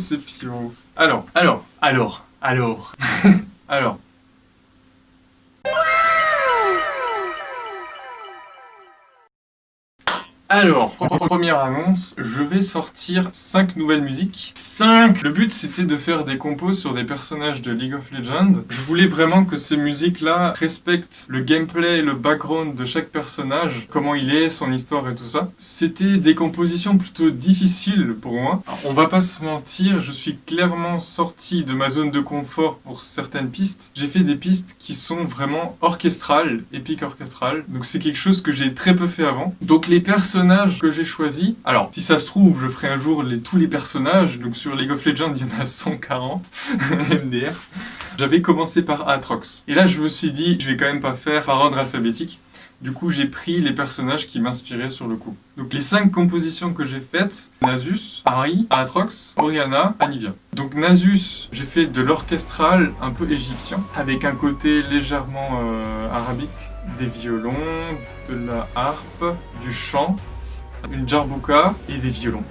Conception. Alors. Alors. Alors, première annonce, je vais sortir 5 nouvelles musiques. 5! Le but, c'était de faire des compos sur des personnages de League of Legends. Je voulais vraiment que ces musiques-là respectent le gameplay et le background de chaque personnage, comment il est, son histoire et tout ça. C'était des compositions plutôt difficiles pour moi. Alors, on va pas se mentir, je suis clairement sorti de ma zone de confort pour certaines pistes. J'ai fait des pistes qui sont vraiment orchestrales, épiques orchestrales. Donc c'est quelque chose que j'ai très peu fait avant. Donc les personnages que j'ai choisis, alors si ça se trouve, je ferai un jour tous les personnages. Donc sur League of Legends, il y en a 140 MDR. J'avais commencé par Aatrox. Et là, je me suis dit, je vais quand même pas faire par ordre alphabétique. Du coup, j'ai pris les personnages qui m'inspiraient sur le coup. Donc les 5 compositions que j'ai faites, Nasus, Ahri, Aatrox, Orianna, Anivia. Donc Nasus, j'ai fait de l'orchestral un peu égyptien, avec un côté légèrement arabique, des violons, de la harpe, du chant, une djarbouka et des violons.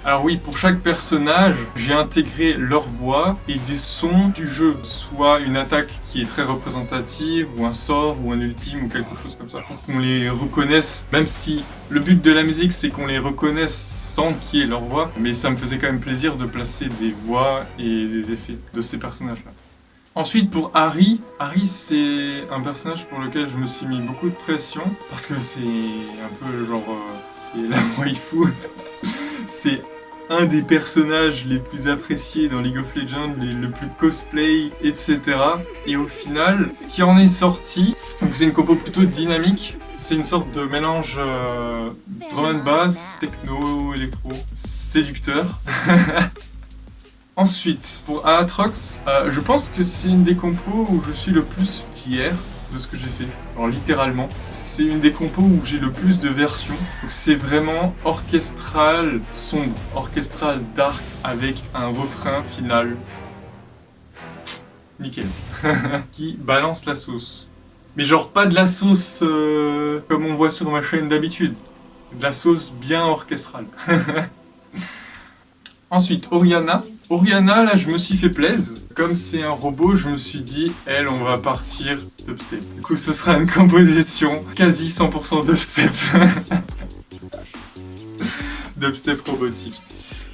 Alors oui, pour chaque personnage, j'ai intégré leur voix et des sons du jeu. Soit une attaque qui est très représentative, ou un sort, ou un ultime, ou quelque chose comme ça. Pour qu'on les reconnaisse, même si le but de la musique, c'est qu'on les reconnaisse sans qu'il y ait leur voix. Mais ça me faisait quand même plaisir de placer des voix et des effets de ces personnages-là. Ensuite, pour Ahri, c'est un personnage pour lequel je me suis mis beaucoup de pression, parce que c'est un peu genre, c'est la waifu. C'est un des personnages les plus appréciés dans League of Legends, le plus cosplay, etc. Et au final, ce qui en est sorti, donc c'est une compo plutôt dynamique, c'est une sorte de mélange drum and bass, techno, électro, séducteur. Ensuite, pour Aatrox, je pense que c'est une des compos où je suis le plus fier de ce que j'ai fait. Alors littéralement, c'est une des compos où j'ai le plus de versions. Donc c'est vraiment orchestral sombre, orchestral dark avec un refrain final. Nickel. Qui balance la sauce. Mais genre pas de la sauce comme on voit sur ma chaîne d'habitude. De la sauce bien orchestrale. Ensuite, Orianna. Orianna, là, je me suis fait plaisir. Comme c'est un robot, je me suis dit, elle, on va partir dubstep. Du coup, ce sera une composition quasi 100% dubstep. Dubstep robotique.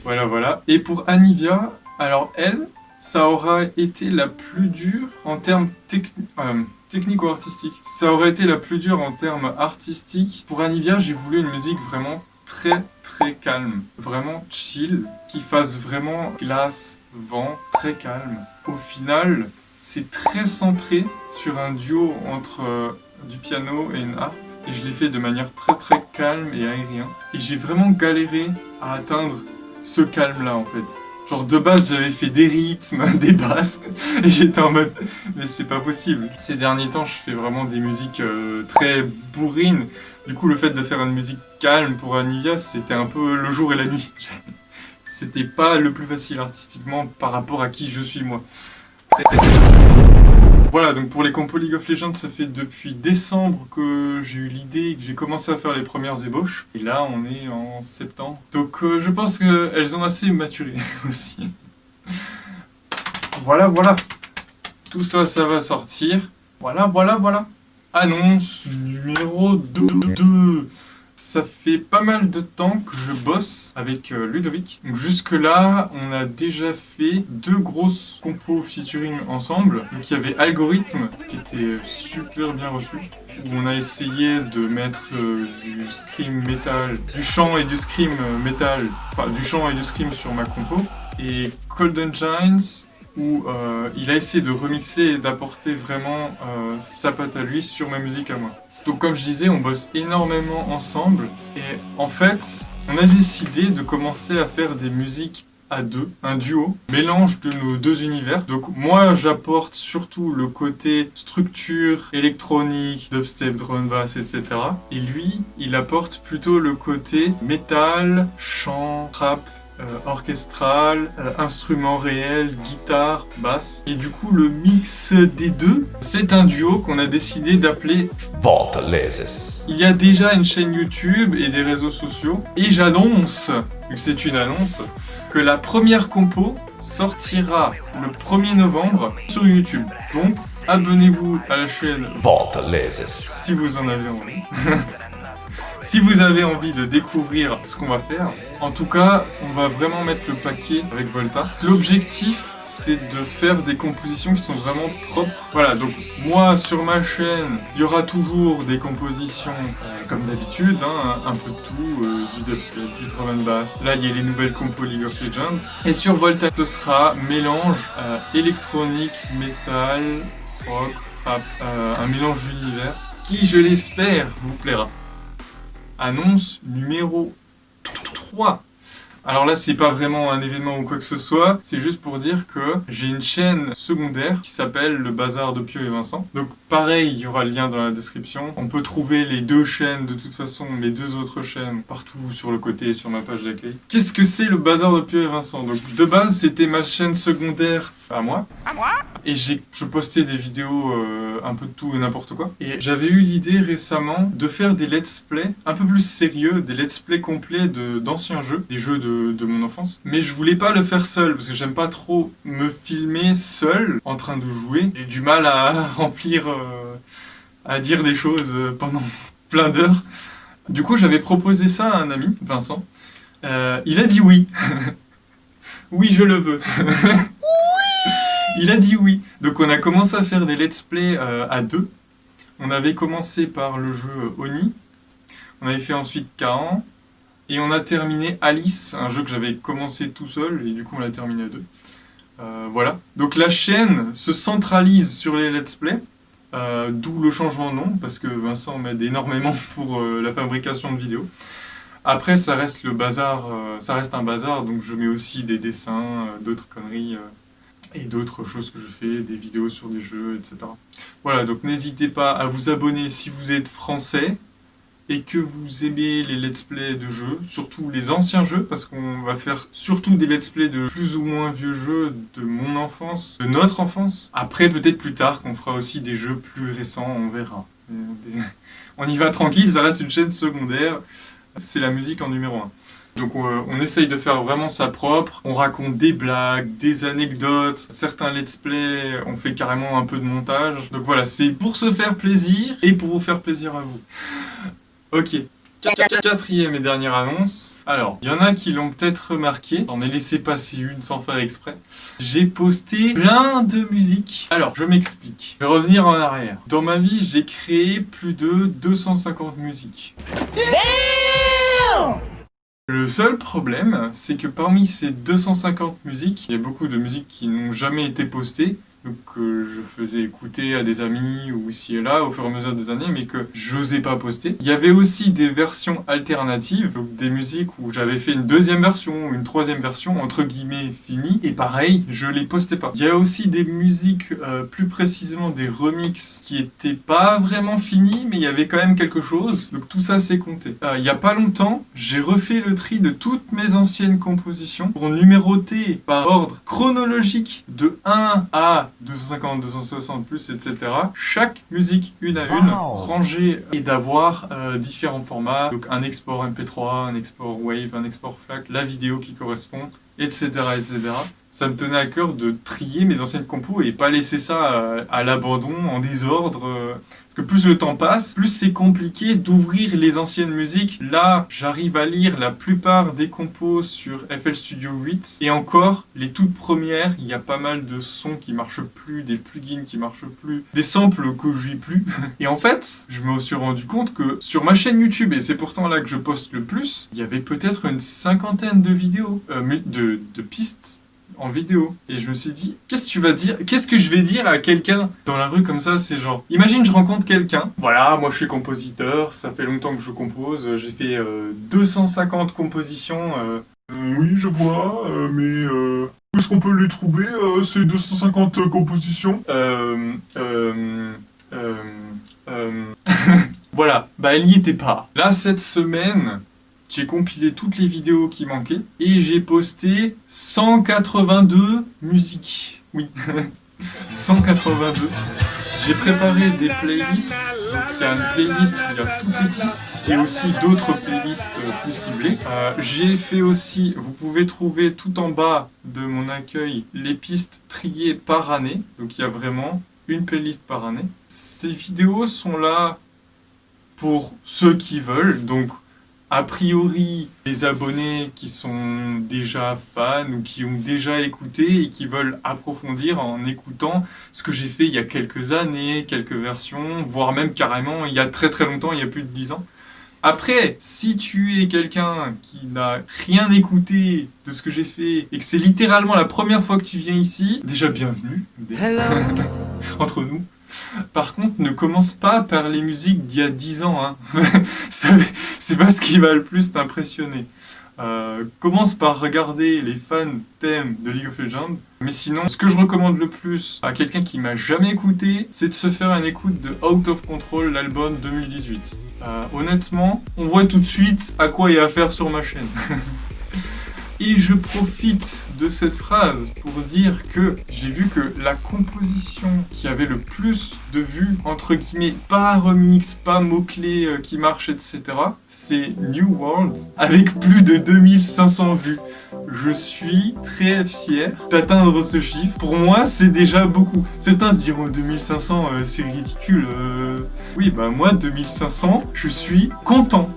Voilà. Et pour Anivia, alors elle, ça aura été la plus dure en termes technico-artistiques. Ça aurait été la plus dure en termes artistiques. Pour Anivia, j'ai voulu une musique vraiment très calme, vraiment chill, qui fasse vraiment glace, vent, très calme. Au final, c'est très centré sur un duo entre du piano et une harpe, et je l'ai fait de manière très calme et aérien. Et j'ai vraiment galéré à atteindre ce calme-là en fait. Genre de base j'avais fait des rythmes, des basses, et j'étais en mode mais c'est pas possible. Ces derniers temps je fais vraiment des musiques très bourrines. Du coup le fait de faire une musique calme pour Anivia c'était un peu le jour et la nuit. C'était pas le plus facile artistiquement par rapport à qui je suis moi. Très. Voilà, donc pour les compos League of Legends, ça fait depuis décembre que j'ai eu l'idée et que j'ai commencé à faire les premières ébauches. Et là, on est en septembre. Donc je pense qu'elles ont assez maturé aussi. Voilà. Tout ça, ça va sortir. Voilà. Annonce numéro 2. Ça fait pas mal de temps que je bosse avec Ludovic. Donc jusque-là, on a déjà fait 2 grosses compos featuring ensemble. Donc il y avait Algorithme, qui était super bien reçu, où on a essayé de mettre du scream metal, du chant et du scream metal, enfin du chant et du scream sur ma compo. Et Golden Giants, où il a essayé de remixer et d'apporter vraiment sa patte à lui sur ma musique à moi. Donc comme je disais, on bosse énormément ensemble et en fait, on a décidé de commencer à faire des musiques à deux, un duo, mélange de nos 2 univers. Donc moi, j'apporte surtout le côté structure électronique, dubstep, drum and bass, etc. Et lui, il apporte plutôt le côté métal, chant, trap, orchestral, instrument réel, guitare, basse. Et du coup, le mix des deux, c'est un duo qu'on a décidé d'appeler Vorteilezes. Il y a déjà une chaîne YouTube et des réseaux sociaux. Et j'annonce, vu que c'est une annonce, que la première compo sortira le 1er novembre sur YouTube. Donc, abonnez-vous à la chaîne Vorteilezes. si vous en avez envie. Si vous avez envie de découvrir ce qu'on va faire, en tout cas, on va vraiment mettre le paquet avec Volta. L'objectif, c'est de faire des compositions qui sont vraiment propres. Voilà, donc moi, sur ma chaîne, il y aura toujours des compositions comme d'habitude, hein, un peu de tout, du dubstep, du drum and bass. Là, il y a les nouvelles compos League of Legends. Et sur Volta, ce sera mélange électronique, métal, rock, rap, un mélange d'univers qui, je l'espère, vous plaira. Annonce numéro 3. Alors là, c'est pas vraiment un événement ou quoi que ce soit, c'est juste pour dire que j'ai une chaîne secondaire qui s'appelle Le Bazar de Pio et Vincent. Donc pareil, il y aura le lien dans la description. On peut trouver les deux chaînes, de toute façon, mes deux autres chaînes, partout sur le côté, sur ma page d'accueil. Qu'est-ce que c'est Le Bazar de Pio et Vincent? Donc de base, c'était ma chaîne secondaire à moi. Et je postais des vidéos un peu de tout et n'importe quoi. Et j'avais eu l'idée récemment de faire des let's play un peu plus sérieux, des let's play complets d'anciens jeux, des jeux de mon enfance. Mais je voulais pas le faire seul, parce que j'aime pas trop me filmer seul, en train de jouer. J'ai du mal à remplir, à dire des choses pendant plein d'heures. Du coup, j'avais proposé ça à un ami, Vincent. Il a dit oui. Oui, je le veux. Il a dit oui. Donc on a commencé à faire des let's play à deux. On avait commencé par le jeu Oni. On avait fait ensuite Kaan. Et on a terminé Alice, un jeu que j'avais commencé tout seul. Et du coup on l'a terminé à deux. Voilà. Donc la chaîne se centralise sur les let's play. D'où le changement de nom. Parce que Vincent m'aide énormément pour la fabrication de vidéos. Après ça reste le bazar. Ça reste un bazar. Donc je mets aussi des dessins, d'autres conneries. Et d'autres choses que je fais, des vidéos sur des jeux, etc. Voilà, donc n'hésitez pas à vous abonner si vous êtes français et que vous aimez les let's play de jeux, surtout les anciens jeux, parce qu'on va faire surtout des let's play de plus ou moins vieux jeux de mon enfance, de notre enfance. Après, peut-être plus tard, qu'on fera aussi des jeux plus récents, on verra. On y va tranquille, ça reste une chaîne secondaire, c'est la musique en numéro 1. Donc on essaye de faire vraiment ça propre, on raconte des blagues, des anecdotes, certains let's play, on fait carrément un peu de montage. Donc voilà, c'est pour se faire plaisir et pour vous faire plaisir à vous. Ok, quatrième et dernière annonce. Alors, il y en a qui l'ont peut-être remarqué, j'en ai laissé passer une sans faire exprès. J'ai posté plein de musique. Alors, je m'explique, je vais revenir en arrière. Dans ma vie, j'ai créé plus de 250 musiques. Le seul problème, c'est que parmi ces 250 musiques, il y a beaucoup de musiques qui n'ont jamais été postées, donc que je faisais écouter à des amis ou ici et là au fur et à mesure des années, mais que j'osais pas poster. Il y avait aussi des versions alternatives, donc des musiques où j'avais fait une deuxième version ou une troisième version, entre guillemets, finie, et pareil, je les postais pas. Il y a aussi des musiques, plus précisément des remixes, qui étaient pas vraiment finis, mais il y avait quand même quelque chose, donc tout ça c'est compté. Il y a pas longtemps, j'ai refait le tri de toutes mes anciennes compositions pour numéroter par ordre chronologique de 1 à 250, 260 plus, etc. Chaque musique une à une, rangée, et d'avoir différents formats, donc un export MP3, un export Wave, un export FLAC, la vidéo qui correspond, etc., etc. Ça me tenait à cœur de trier mes anciennes compos et pas laisser ça à l'abandon, en désordre. Parce que plus le temps passe, plus c'est compliqué d'ouvrir les anciennes musiques. Là, j'arrive à lire la plupart des compos sur FL Studio 8. Et encore, les toutes premières, il y a pas mal de sons qui marchent plus, des plugins qui marchent plus, des samples que j'ai plus. Et en fait, je me suis rendu compte que sur ma chaîne YouTube, et c'est pourtant là que je poste le plus, il y avait peut-être une 50aine de vidéos, de pistes en vidéo. Et je me suis dit, qu'est-ce que je vais dire à quelqu'un dans la rue comme ça? C'est genre, imagine je rencontre quelqu'un, voilà, moi je suis compositeur, ça fait longtemps que je compose, j'ai fait 250 compositions. Oui, je vois, mais où est-ce qu'on peut les trouver, ces 250 compositions? Voilà, bah elle n'y était pas. Là, cette semaine, j'ai compilé toutes les vidéos qui manquaient et j'ai posté 182 musiques. Oui, 182. J'ai préparé des playlists, donc il y a une playlist où il y a toutes les pistes et aussi d'autres playlists plus ciblées. J'ai fait aussi, vous pouvez trouver tout en bas de mon accueil les pistes triées par année, donc il y a vraiment une playlist par année. Ces vidéos sont là pour ceux qui veulent, donc a priori, les abonnés qui sont déjà fans ou qui ont déjà écouté et qui veulent approfondir en écoutant ce que j'ai fait il y a quelques années, quelques versions, voire même carrément il y a très très longtemps, il y a plus de 10 ans. Après, si tu es quelqu'un qui n'a rien écouté de ce que j'ai fait et que c'est littéralement la première fois que tu viens ici, déjà bienvenue, entre nous. Par contre, ne commence pas par les musiques d'il y a 10 ans, hein. C'est pas ce qui va le plus t'impressionner. Commence par regarder les fans thèmes de League of Legends. Mais sinon, ce que je recommande le plus à quelqu'un qui m'a jamais écouté, c'est de se faire une écoute de Out of Control, l'album 2018. Honnêtement, on voit tout de suite à quoi il y a à faire sur ma chaîne. Et je profite de cette phrase pour dire que j'ai vu que la composition qui avait le plus de vues, entre guillemets, pas remix, pas mots-clés qui marchent, etc., c'est New World, avec plus de 2500 vues. Je suis très fier d'atteindre ce chiffre. Pour moi, c'est déjà beaucoup. Certains se diront 2500, c'est ridicule. Oui, bah moi, 2500, je suis content.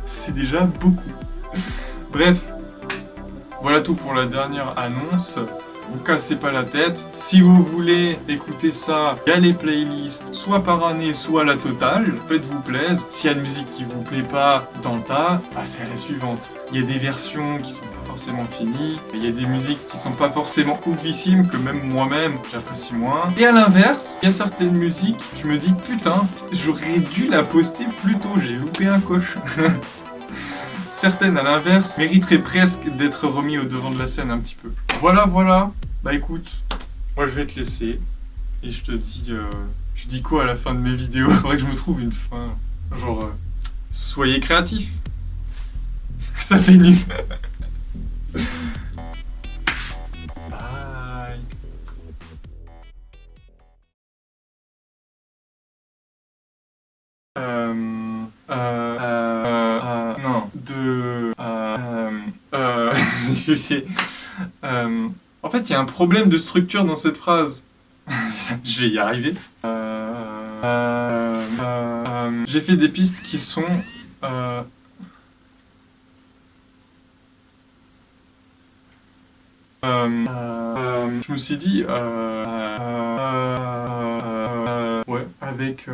C'est déjà beaucoup. Bref, voilà tout pour la dernière annonce. Vous cassez pas la tête. Si vous voulez écouter ça, il y a les playlists, soit par année, soit la totale. Faites-vous plaisir. S'il y a une musique qui vous plaît pas dans le tas, passez à la suivante. Il y a des versions qui sont pas forcément finies. Il y a des musiques qui sont pas forcément oufissimes, que même moi-même, j'apprécie moins. Et à l'inverse, il y a certaines musiques, je me dis, putain, j'aurais dû la poster plus tôt, j'ai loupé un coche. Certaines, à l'inverse, mériteraient presque d'être remis au devant de la scène un petit peu. Voilà. Bah écoute, moi je vais te laisser. Et je te dis... je dis quoi à la fin de mes vidéos? Faudrait que je me trouve une fin. Genre... soyez créatifs. Ça fait nul. Bye. Non, je sais. En fait, il y a un problème de structure dans cette phrase. Je vais y arriver. J'ai fait des pistes qui sont... je me suis dit... ouais, avec...